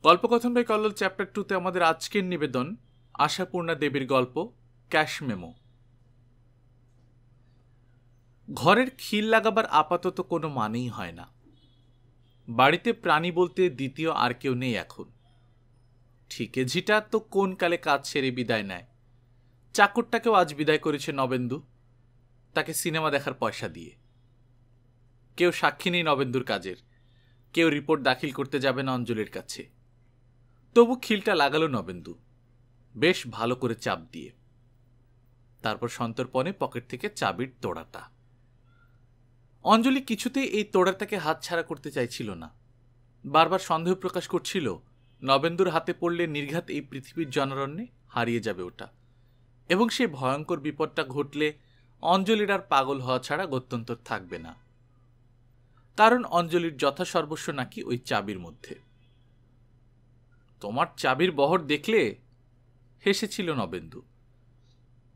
গল্পকথন by Kallol chapter 2-তে আমাদের আজকের নিবেদন আশাপূর্ণা দেবীর গল্প ক্যাশ মেমো। ঘরের খিল লাগাবার আপাতত কোনো মানেই হয় না। বাড়িতে প্রাণী বলতে দ্বিতীয় আর কেউ নেই এখন। ঠিকে ঝিটা তো কোন কালে কাজ ছেড়ে বিদায় নেয়। চাকরটাকেও আজ বিদায় করেছে নবেন্দু, তাকে সিনেমা দেখার পয়সা দিয়ে। কেউ সাক্ষী নেই নবেন্দুর কাজের, কেউ রিপোর্ট দাখিল করতে যাবে না অঞ্জলির কাছে। তবু খিলটা লাগালো নবেন্দু, বেশ ভালো করে চাপ দিয়ে। তারপর সন্তর্পণে পকেট থেকে চাবির তোড়াটা। অঞ্জলি কিছুতেই এই তোড়াটাকে হাতছাড়া করতে চাইছিল না। বারবার সন্দেহ প্রকাশ করছিল নবেন্দুর হাতে পড়লে নির্ঘাত এই পৃথিবীর জনারণ্যে হারিয়ে যাবে ওটা, এবং সেই ভয়ঙ্কর বিপদটা ঘটলে অঞ্জলির আর পাগল হওয়া ছাড়া গত্যন্তর থাকবে না। কারণ অঞ্জলির যথাসর্বস্ব নাকি ওই চাবির মধ্যে। তোমার চাবির বহর দেখলে হেসেছিল নবেন্দু।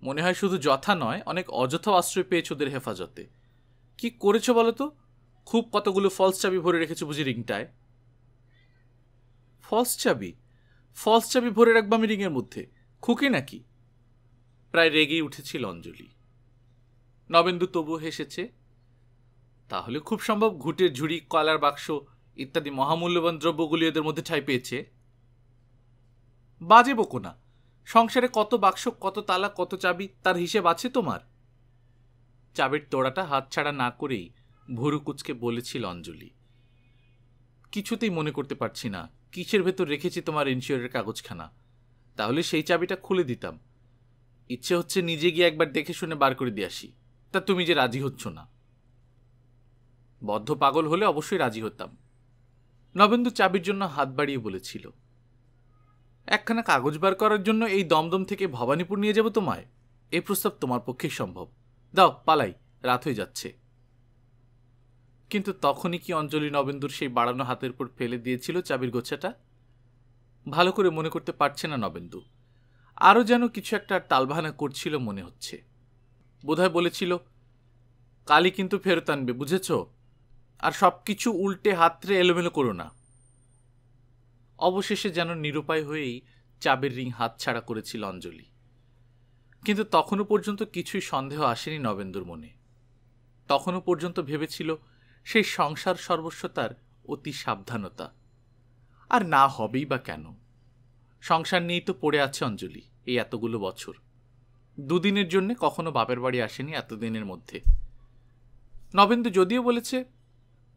মনে হয় শুধু যথা নয়, অনেক অযথা আশ্রয় পেয়েছ ওদের হেফাজতে। কি করেছ বলো তো? খুব কতগুলো ফলস চাবি ভরে রেখেছো বুঝি রিংটায়? ফলস চাবি ভরে রাখবো আমি রিংয়ের মধ্যে? খুকি নাকি? প্রায় রেগেই উঠেছিল অঞ্জলি। নবেন্দু তবু হেসেছে। তাহলে খুব সম্ভব ঘুটের ঝুড়ি, কয়লার বাক্স ইত্যাদি মহামূল্যবান দ্রব্যগুলি এদের মধ্যে ঠাঁই পেয়েছে। বাজে বকো না। সংসারে কত বাক্স, কত তালা, কত চাবি, তার হিসেব আছে তোমার? চাবির তোড়াটা হাতছাড়া না করেই ভুরু কুচকে বলেছিল অঞ্জলি। কিছুতেই মনে করতে পারছি না কিসের ভেতর রেখেছি তোমার ইন্স্যুরের কাগজখানা। তাহলে সেই চাবিটা খুলে দিতাম। ইচ্ছে হচ্ছে নিজে গিয়ে একবার দেখে শুনে বার করে দিয়ে আসি। তা তুমি যে রাজি হচ্ছ না। বদ্ধ পাগল হলে অবশ্যই রাজি হতাম। নবেন্দু চাবির জন্য হাত বাড়িয়ে বলেছিল। একখানা কাগজ বার করার জন্য এই দমদম থেকে ভবানীপুর নিয়ে যাব তোমায়? এই প্রস্তাব তোমার পক্ষেই সম্ভব। দাও পালাই, রাত হয়ে যাচ্ছে। কিন্তু তখনই কি অঞ্জলি নবেন্দুর সেই বাড়ানো হাতের উপর ফেলে দিয়েছিল চাবির গোছাটা? ভালো করে মনে করতে পারছে না নবেন্দু। আরও যেন কিছু একটা টালবাহানা করছিল মনে হচ্ছে। বোধহয় বলেছিল, কালই কিন্তু ফেরত আনবে, বুঝেছ? আর সবকিছু উল্টে হাতরে এলোমেলো করো না। অবশেষে যেন নিরুপায় হয়েই চাবির রিং হাতছাড়া করেছিল অঞ্জলি। কিন্তু তখনও পর্যন্ত কিছুই সন্দেহ আসেনি নবেন্দুর মনে। তখনও পর্যন্ত ভেবেছিল সেই সংসার সর্বস্বতার অতি সাবধানতা। আর না হবেই বা কেন? সংসার নিয়েই তো পড়ে আছে অঞ্জলি এই এতগুলো বছর। দুদিনের জন্য কখনো বাপের বাড়ি আসেনি এতদিনের মধ্যে। নবেন্দু যদিও বলেছে,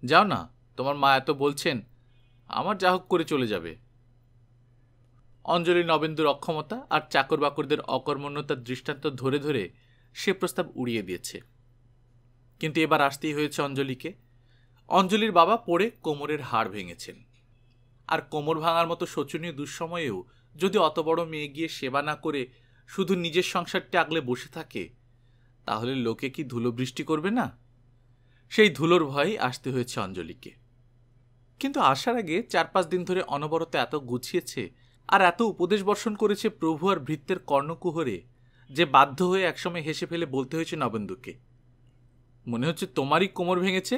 যাও না, তোমার মা এত বলছেন, আমার যা হোক করে চলে যাবে। অঞ্জলি নবেন্দুর অক্ষমতা আর চাকর বাকরদের অকর্মণ্যতার দৃষ্টান্ত ধরে ধরে সে প্রস্তাব উড়িয়ে দিয়েছে। কিন্তু এবার আসতেই হয়েছে অঞ্জলিকে। অঞ্জলির বাবা পড়ে কোমরের হাড় ভেঙেছেন। আর কোমর ভাঙার মতো শোচনীয় দুঃসময়েও যদি অত বড় মেয়ে গিয়ে সেবা না করে শুধু নিজের সংসারটা আগলে বসে থাকে, তাহলে লোকে কি ধুলো বৃষ্টি করবে না? সেই ধুলোর ভয়েই আসতে হয়েছে অঞ্জলিকে। কিন্তু আসার আগে 4-5 দিন ধরে অনবরত এত গুছিয়েছে আর এত উপদেশ বর্ষণ করেছে প্রভু আর ভৃত্যের কর্ণকুহরে, যে বাধ্য হয়ে একসময় হেসে ফেলে বলতে হয়েছে নবেন্দুকে, মনে হচ্ছে তোমারই কোমর ভেঙেছে।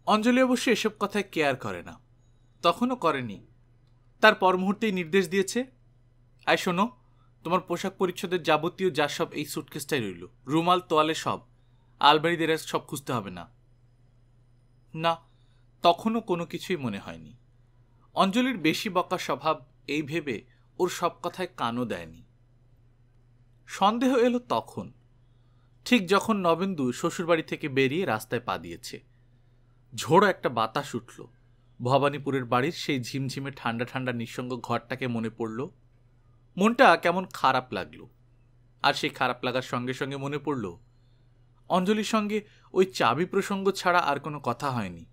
অঞ্জলি অবশ্য এসব কথায় কেয়ার করে না, তখনও করেনি। তার পর মুহূর্তেই নির্দেশ দিয়েছে, আয় শোনো, তোমার পোশাক পরিচ্ছদের যাবতীয় যা সব এই সুটকেসটাই রইল, রুমাল তোয়ালে সব, আলমারি দেরাজ সব খুঁজতে হবে না। না, তখনও কোনো কিছুই মনে হয়নি। অঞ্জলির বেশি বকা স্বভাব এই ভেবে ওর সব কথায় কানও দেয়নি। সন্দেহ এলো তখন, ঠিক যখন নবেন্দু শ্বশুরবাড়ি থেকে বেরিয়ে রাস্তায় পা দিয়েছে। ঝোড়ো একটা বাতাস উঠল। ভবানীপুরের বাড়ির সেই ঝিমঝিমে ঠান্ডা ঠান্ডা নিঃসঙ্গ ঘরটাকে মনে পড়ল। মনটা কেমন খারাপ লাগলো। আর সেই খারাপ লাগার সঙ্গে সঙ্গে মনে পড়ল অঞ্জলির সঙ্গে ওই চাবি প্রসঙ্গ ছাড়া আর কোনো কথা হয়নি।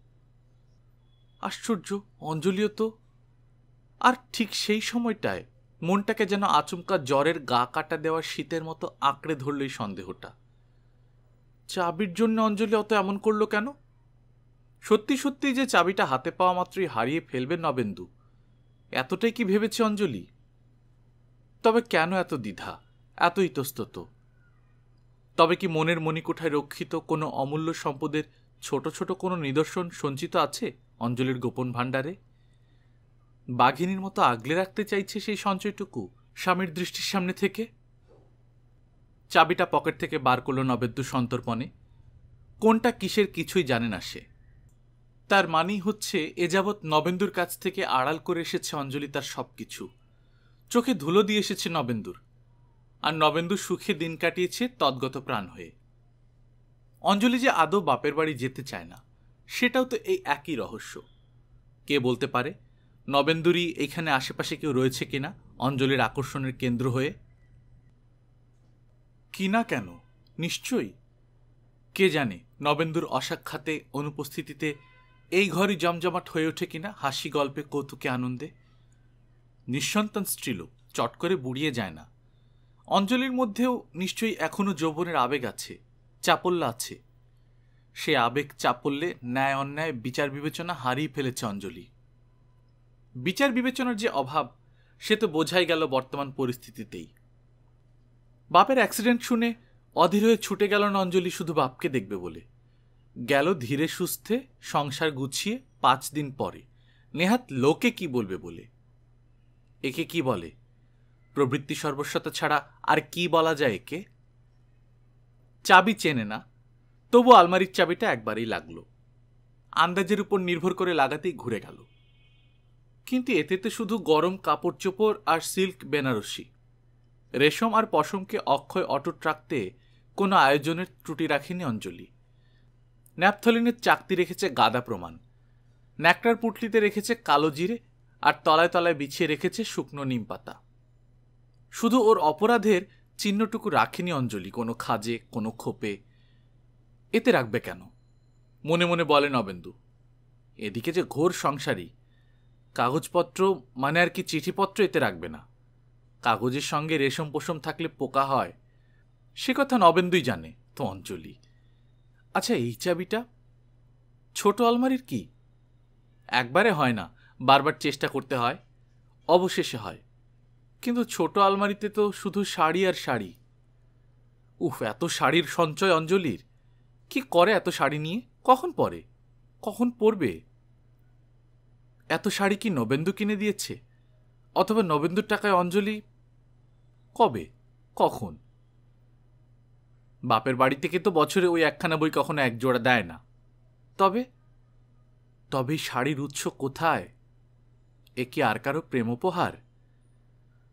আশ্চর্য, অঞ্জলিও তো। আর ঠিক সেই সময়টায় মনটাকে যেন আচমকা জ্বরের গা কাটা দেওয়ার শীতের মতো আঁকড়ে ধরল এই সন্দেহটা। চাবির জন্য অঞ্জলি অত এমন করলো কেন? সত্যি সত্যি যে চাবিটা হাতে পাওয়া মাত্রই হারিয়ে ফেলবে নবেন্দু, এতটাই কি ভেবেছে অঞ্জলি? তবে কেন এত দ্বিধা, এত ইতস্তত? তবে কি মনের মণিকোঠায় রক্ষিত কোনো অমূল্য সম্পদের ছোট ছোট কোনো নিদর্শন সঞ্চিত আছে অঞ্জলির গোপন ভাণ্ডারে। বাঘিনীর মতো আগলে রাখতে চাইছে সেই সঞ্চয়টুকু স্বামীর দৃষ্টির সামনে থেকে। চাবিটা পকেট থেকে বার করল নবেন্দু সন্তর্পণে। কোনটা কিসের কিছুই জানে না সে। তার মানেই হচ্ছে এ যাবৎ নবেন্দুর কাছ থেকে আড়াল করে এসেছে অঞ্জলি তার সবকিছু। চোখে ধুলো দিয়ে এসেছে নবেন্দুর, আর নবেন্দু সুখে দিন কাটিয়েছে তদ্গত প্রাণ হয়ে। অঞ্জলি যে আদৌ বাপের বাড়ি যেতে চায় না, সেটাও তো এই একই রহস্য। কে বলতে পারে নবেন্দুরই এইখানে আশেপাশে কেউ রয়েছে কিনা অঞ্জলির আকর্ষণের কেন্দ্র হয়ে? কিনা কেন, নিশ্চয়ই। কে জানে নবেন্দুর অসাক্ষাতে অনুপস্থিতিতে এই ঘরই জমজমাট হয়ে ওঠে কিনা হাসি গল্পে কৌতুকে আনন্দে। নিঃসন্তান স্ত্রীলোক চট করে বুড়িয়ে যায় না। অঞ্জলির মধ্যেও নিশ্চয়ই এখনো যৌবনের আবেগ আছে, চাপল্য আছে। সে আবেগ চাপল্যে ন্যায় অন্যায় বিচার বিবেচনা হারিয়ে ফেলেছে অঞ্জলি। বিচার বিবেচনার যে অভাব সে তো বোঝাই গেল বর্তমান পরিস্থিতিতেই। বাপের অ্যাক্সিডেন্ট শুনে অধীর হয়ে ছুটে গেল না অঞ্জলি শুধু বাপকে দেখবে বলে। গেল ধীরে সুস্থে সংসার গুছিয়ে 5 দিন পরে, নেহাত লোকে কি বলবে বলে। একে কি বলে? প্রবৃত্তি সর্বস্বতা ছাড়া আর কি বলা যায় একে? চাবি চেনে না, তবু আলমারির চাবিটা একবারই লাগলো। আন্দাজের উপর নির্ভর করে লাগাতেই ঘুরে গেল। কিন্তু এতে তো শুধু গরম কাপড় চোপড় আর সিল্ক বেনারসি। রেশম আর পশমকে অক্ষয় অটুট রাখতে কোনো আয়োজনের ত্রুটি রাখেনি অঞ্জলি। ন্যাপথলিনের চাকতি রেখেছে গাদা প্রমাণ, ন্যাকড়ার পুটলিতে রেখেছে কালো জিরে, আর তলায় তলায় বিছিয়ে রেখেছে শুকনো নিম পাতা। শুধু ওর অপরাধের চিহ্নটুকু রাখেনি অঞ্জলি কোনো খাজে, কোনো খোপে। এতে রাখবে কেন? মনে মনে বলে নবেন্দু। এদিকে যে ঘোর সংসারী, কাগজপত্র মানে আর কি চিঠিপত্র এতে রাখবে না। কাগজের সঙ্গে রেশম পোশম থাকলে পোকা হয়, সে কথা নবেন্দুই জানে তো অঞ্জলি। আচ্ছা, এই চাবিটা ছোট আলমারির কি? একবারে হয় না, বারবার চেষ্টা করতে হয়, অবশেষে হয়। কিন্তু ছোট আলমারিতে তো শুধু শাড়ি আর শাড়ি। উফ, এত শাড়ির সঞ্চয় অঞ্জলির! কি করে এত শাড়ি নিয়ে? কখন পরে, কখন পরবে? এত শাড়ি কি নবেন্দু কিনে দিয়েছে? অথবা নবেন্দুর টাকায় অঞ্জলি? কবে, কখন? বাপের বাড়ি থেকে তো বছরে ওই একখানা বই কখনো এক জোড়া দেয় না। তবে তবে শাড়ির উৎস কোথায়? এ কি আর কারো প্রেমোপহার?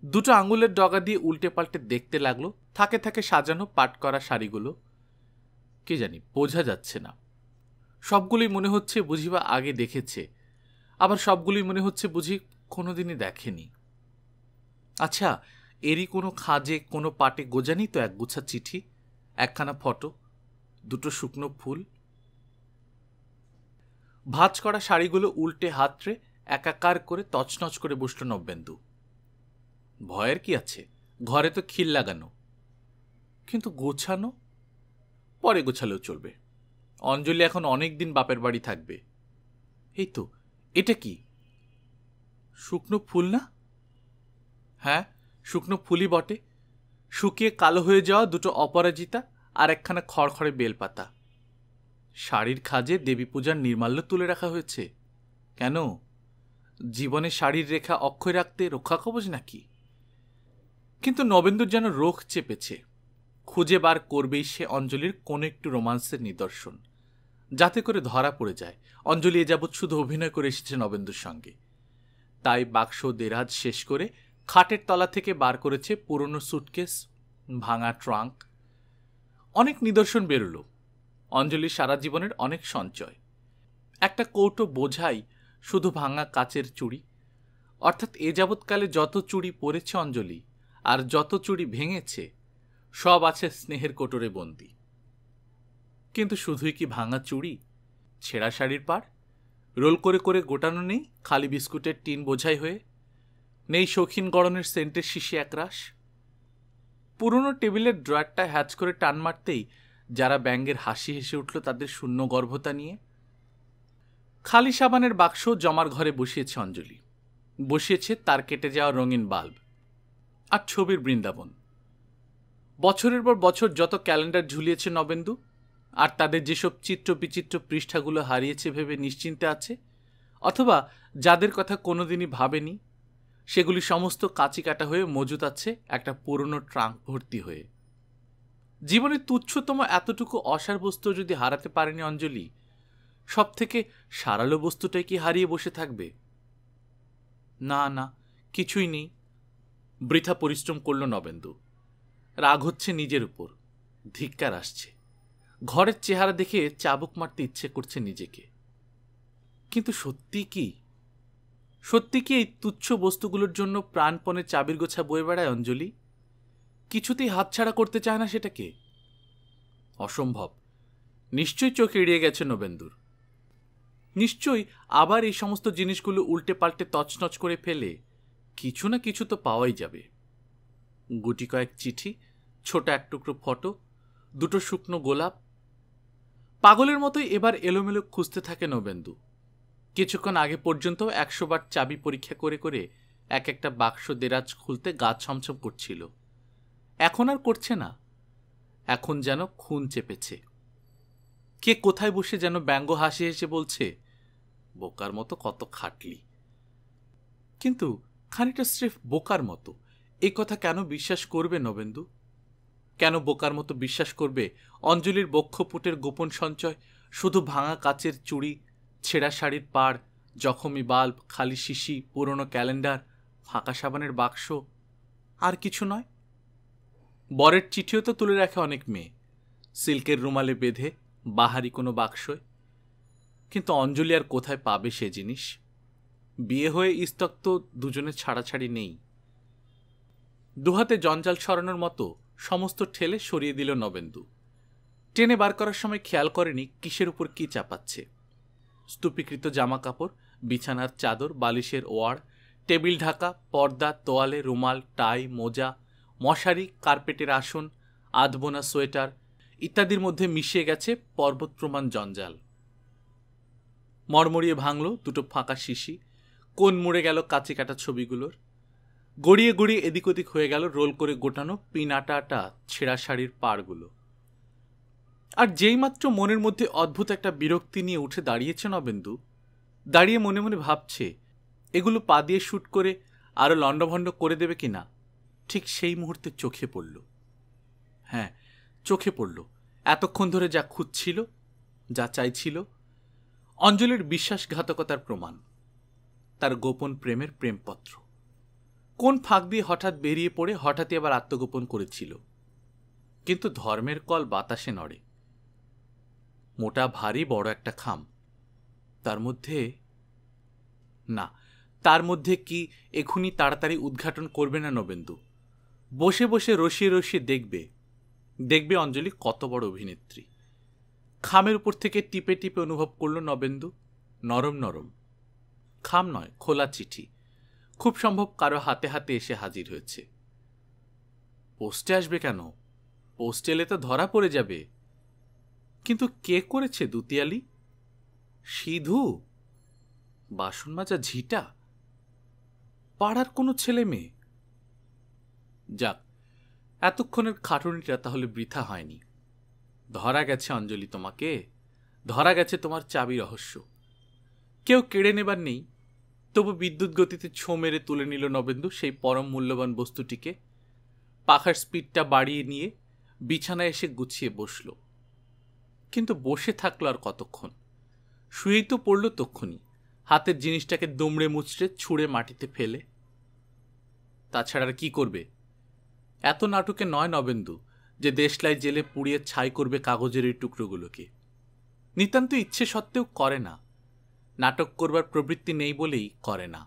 দুটো আঙুলের ডগা দিয়ে উল্টে পাল্টে দেখতে লাগলো থাকে থাকে সাজানো পাট করা শাড়িগুলো। কে জানি, বোঝা যাচ্ছে না। সবগুলোই মনে হচ্ছে বুঝিবা আগে দেখেছে, আবার সবগুলোই মনে হচ্ছে বুঝি কোনোদিনই দেখেনি। আচ্ছা, এরই কোনো খাজে, কোনো পাটে গোজানি তো একগুচ্ছা চিঠি, একখানা ফটো, দুটো শুকনো ফুল। ভাঁজ করা শাড়িগুলো উল্টে হাতড়ে একাকার করে তছনছ করে বসল নবেন্দু। ভয়ের কি আছে, ঘরে তো খিল লাগানো। কিন্তু গোছানো? পরে গোছালেও চলবে। অঞ্জলি এখন অনেক দিন বাপের বাড়ি থাকবে। এই তো, এটা কি? শুকনো ফুল না? হ্যাঁ, শুকনো ফুলই বটে। শুকিয়ে কালো হয়ে যাওয়া দুটো অপরাজিতা আর একখানা খড়খড়ে বেলপাতা। শাড়ির খাজে দেবী পূজার নির্মাল্য তুলে রাখা হয়েছে। কেন? জীবনে শাড়ির রেখা অক্ষয় রাখতে রক্ষা কবচ নাকি? কিন্তু নবেন্দুর যেন রোখ চেপেছে। খুঁজে বার করবেই সে অঞ্জলির কোন একটু রোমান্সের নিদর্শন, যাতে করে ধরা পড়ে যায় অঞ্জলি এ যাবৎ শুধু অভিনয় করে এসেছে নবেন্দুর সঙ্গে। তাই বাক্স দেরাজ শেষ করে খাটের তলা থেকে বার করেছে পুরনো সুটকেস, ভাঙা ট্রাঙ্ক। অনেক নিদর্শন বেরোলো, অঞ্জলির সারা জীবনের অনেক সঞ্চয়। একটা কৌটো বোঝাই শুধু ভাঙা কাচের চুড়ি, অর্থাৎ এ যাবৎকালে যত চুড়ি পরেছে অঞ্জলি আর যত চুড়ি ভেঙেছে সব আছে স্নেহের কোটরে বন্দি। কিন্তু শুধুই কি ভাঙা চুড়ি, ছেঁড়া শাড়ির পাড়? রোল করে করে গোটানো নেই খালি বিস্কুটের টিন বোঝাই হয়ে? নেই শৌখিন গড়নের সেন্টের শিশি একরাশ? পুরনো টেবিলের ড্রয়ারটা হ্যাচ করে টান মারতেই যারা ব্যঙ্গের হাসি হেসে উঠল তাদের শূন্য গর্ভতা নিয়ে। খালি সাবানের বাক্স জমার ঘরে বসিয়েছে অঞ্জলি, বসিয়েছে তার কেটে যাওয়া রঙিন বাল্ব আর ছবির বৃন্দাবন। বছরের পর বছর যত ক্যালেন্ডার ঝুলিয়েছে নবেন্দু, আর তাদের যেসব চিত্র বিচিত্র পৃষ্ঠাগুলো হারিয়েছে ভেবে নিশ্চিন্তে আছে, অথবা যাদের কথা কোনোদিনই ভাবেনি, সেগুলি সমস্ত কাঁচি কাটা হয়ে মজুত আছে একটা পুরনো ট্রাঙ্ক ভর্তি হয়ে। জীবনে তুচ্ছতম এতটুকু অসার বস্তু যদি হারাতে পারেনি অঞ্জলি, সব থেকে সারালো বস্তুটাই কি হারিয়ে বসে থাকবে? না না, কিছুই নেই। বৃথা পরিশ্রম করল নবেন্দু। রাগ হচ্ছে নিজের উপর, ধিক্কার আসছে। ঘরের চেহারা দেখে চাবুক মারতে ইচ্ছে করছে নিজেকে। কিন্তু সত্যি কি এই তুচ্ছ বস্তুগুলোর জন্য প্রাণপণে চাবির গোছা বয়ে বেড়ায় অঞ্জলি? কিছুতেই হাতছাড়া করতে চায় না সেটাকে। অসম্ভব। নিশ্চয়ই চোখ এড়িয়ে গেছে নবেন্দুর। নিশ্চয়ই আবার এই সমস্ত জিনিসগুলো উল্টে পাল্টে তছনছ করে ফেলে কিছু না কিছু তো পাওয়াই যাবে। গুটি কয়েক চিঠি, ছোট এক টুকরো ফটো, দুটো শুকনো গোলাপ। পাগলের মতোই এবার এলোমেলো খুঁজতে থাকে নবেন্দু। কিছুক্ষণ আগে পর্যন্ত 100 বার চাবি পরীক্ষা করে করে এক একটা বাক্স দেরাজ খুলতে গা ছমছম করছিল। এখন আর করছে না। এখন যেন খুন চেপেছে। কে কোথায় বসে যেন ব্যঙ্গ হাসি হেসে বলছে, বোকার মতো কত খাটলি। কিন্তু খানিকটা স্রেফ বোকার মতো এই কথা কেন বিশ্বাস করবে নবেন্দু? কেন বোকার মতো বিশ্বাস করবে অঞ্জলির বক্ষপুটের গোপন সঞ্চয় শুধু ভাঙা কাচের চুড়ি, ছেঁড়া শাড়ির পাড়, জখমি বাল্ব, খালি শিশি, পুরনো ক্যালেন্ডার, ফাঁকা সাবানের বাক্স, আর কিছু নয়? বরের চিঠিও তো তুলে রাখে অনেক মেয়ে, সিল্কের রুমালে বেঁধে বাহারি কোনো বাক্সয়। কিন্তু অঞ্জলি আর কোথায় পাবে সে জিনিস? বিয়ে হয়ে ইস্তক তো দুজনে ছাড়াছাড়ি নেই। দুহাতে জঞ্জাল সরানোর মতো সমস্ত ঠেলে সরিয়ে দিল নবেন্দু। টেনে বার করার সময় খেয়াল করেনি কিসের উপর কি চাপাচ্ছে। স্তূপীকৃত জামা কাপড়, বিছানার চাদর, বালিশের ওয়াড়, টেবিল ঢাকা, পর্দা, তোয়ালে, রুমাল, টাই, মোজা, মশারি, কার্পেটের আসন, আধবোনা সোয়েটার ইত্যাদির মধ্যে মিশিয়ে গেছে পর্বত প্রমাণ জঞ্জাল। মরমরিয়ে ভাঙল দুটো ফাঁকা শিশি, কোণ মুড়ে গেল কাঁচি কাটা ছবিগুলোর। গড়িয়ে গড়িয়ে এদিক ওদিক হয়ে গেল রোল করে গোটানো পিন আটা আটা ছেঁড়া শাড়ির পাড়গুলো। আর যেইমাত্র মনের মধ্যে অদ্ভুত একটা বিরক্তি নিয়ে উঠে দাঁড়িয়েছে নবেন্দু, দাঁড়িয়ে মনে মনে ভাবছে এগুলো পা দিয়ে শুট করে আরো লণ্ডভণ্ড করে দেবে কিনা, ঠিক সেই মুহূর্তে চোখে পড়ল। হ্যাঁ, চোখে পড়ল এতক্ষণ ধরে যা খুঁজছিল, যা চাইছিল, অঞ্জলির বিশ্বাসঘাতকতার প্রমাণ, তার গোপন প্রেমের প্রেমপত্র। কোন ফাঁক দিয়ে হঠাৎ বেরিয়ে পড়ে হঠাৎই আবার আত্মগোপন করেছিল। কিন্তু ধর্মের কল বাতাসে নড়ে। মোটা ভারী বড় একটা খাম, তার মধ্যে না, তার মধ্যে কি এখুনি তাড়াতাড়ি উদ্ঘাটন করবে না নবেন্দু? বসে বসে রসিয়ে রসিয়ে দেখবে অঞ্জলি কত বড় অভিনেত্রী। খামের উপর থেকে টিপে টিপে অনুভব করল নবেন্দু, নরম নরম খাম নয়, খোলা চিঠি, খুব সম্ভব কারো হাতে হাতে এসে হাজির হয়েছে। পোস্টে আসবে কেন? পোস্টে এলে তো ধরা পড়ে যাবে। কিন্তু কে করেছে দুতিয়ালি? সিধু? বাসন মাজা ঝিটা? পাড়ার কোনো ছেলে মেয়ে? যাক, এতক্ষণের খাটুনিটা তাহলে বৃথা হয়নি। ধরা গেছে অঞ্জলি তোমাকে, ধরা গেছে তোমার চাবি রহস্য। কেউ কেড়ে নেবার নেই, তবু বিদ্যুৎ গতিতে ছো মেরে তুলে নিল নবেন্দু সেই পরম মূল্যবান বস্তুটিকে। পাখার স্পিডটা বাড়িয়ে নিয়ে বিছানায় এসে গুছিয়ে বসল। কিন্তু বসে থাকলো আর কতক্ষণ? শুয়েই তো পড়ল তক্ষুনি, হাতের জিনিসটাকে দুমড়ে মুচড়ে ছুঁড়ে মাটিতে ফেলে। তাছাড়া আর কি করবে? এত নাটকে নয় নবেন্দু যে দেশলাই জেলে পুড়িয়ে ছাই করবে কাগজের এই টুকরোগুলোকে। নিতান্ত ইচ্ছে সত্ত্বেও করে না। নাটক করবার প্রবৃত্তি নেই বলেই করে না,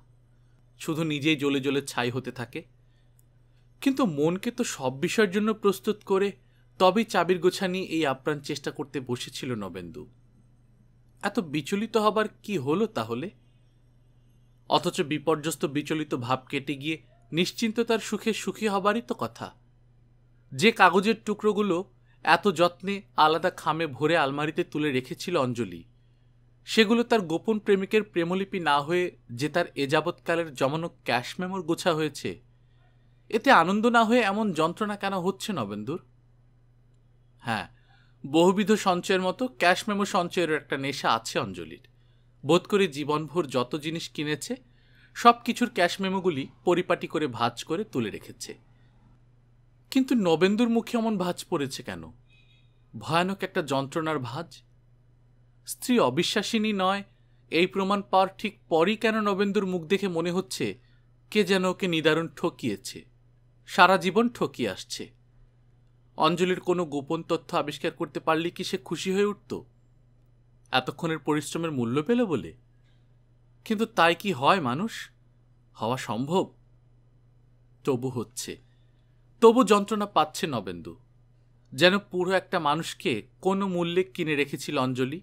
শুধু নিজেই জ্বলে জ্বলে ছাই হতে থাকে। কিন্তু মনকে তো সব বিষয়ের জন্য প্রস্তুত করে তবেই চাবির গোছা নিয়ে এই আপ্রাণ চেষ্টা করতে বসেছিল নবেন্দু। এত বিচলিত হবার কি হলো তাহলে? অথচ বিপর্যস্ত বিচলিত ভাব কেটে গিয়ে নিশ্চিন্ততার সুখে সুখী হবারই তো কথা। যে কাগজের টুকরোগুলো এত যত্নে আলাদা খামে ভরে আলমারিতে তুলে রেখেছিল অঞ্জলি, সেগুলো তার গোপন প্রেমিকের প্রেমলিপি না হয়ে যে তার এযাবৎকালের জমানো ক্যাশ মেমোর গোছা হয়েছে, এতে আনন্দ না হয়ে এমন যন্ত্রণা কেন হচ্ছে নবেন্দুর? হ্যাঁ, বহুবিধ সঞ্চয়ের মতো ক্যাশ মেমো সঞ্চয়ের একটা নেশা আছে অঞ্জলির। বোধ করে জীবনভর যত জিনিস কিনেছে সব কিছুর ক্যাশ মেমোগুলি পরিপাটি করে ভাঁজ করে তুলে রেখেছে। কিন্তু নবেন্দুর মুখে এমন ভাঁজ পড়েছে কেন? ভয়ানক একটা যন্ত্রণার ভাঁজ। স্ত্রী অবিশ্বাসিনী নয় এই প্রমাণ পাওয়ার ঠিক পরই কেন নবেন্দুর মুখ দেখে মনে হচ্ছে কে যেন ওকে নিদারুণ ঠকিয়েছে, সারা জীবন ঠকিয়ে আসছে। অঞ্জলির কোনো গোপন তথ্য আবিষ্কার করতে পারলে কি সে খুশি হয়ে উঠত, এতক্ষণের পরিশ্রমের মূল্য পেল বলে? কিন্তু তাই কি হয় মানুষ? হওয়া সম্ভব? তবু হচ্ছে, তবু যন্ত্রণা পাচ্ছে নবেন্দু, যেন পুরো একটা মানুষকে কোনো মূল্যে কিনে রেখেছিল অঞ্জলি।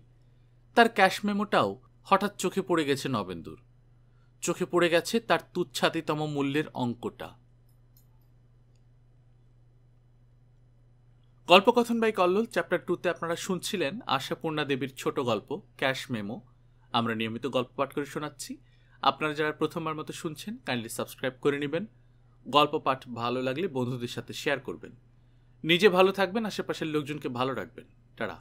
তার ক্যাশ মেমোটাও হঠাৎ চোখে পড়ে গেছে নবেন্দুর, চোখে পড়ে গেছে তার তুচ্ছাতিতম মূল্যের অঙ্কটা। গল্পকথন বাই কল্লোল চ্যাপ্টার 2-তে আপনারা শুনছিলেন আশাপূর্ণা দেবীর ছোট গল্প ক্যাশ মেমো। আমরা নিয়মিত গল্প পাঠ করে শোনাচ্ছি। আপনারা যারা প্রথমবার মতো শুনছেন কাইন্ডলি সাবস্ক্রাইব করে নেবেন। গল্প পাঠ ভালো লাগলে বন্ধুদের সাথে শেয়ার করবেন। নিজে ভালো থাকবেন, আশেপাশের লোকজনকে ভালো রাখবেন। টাটা।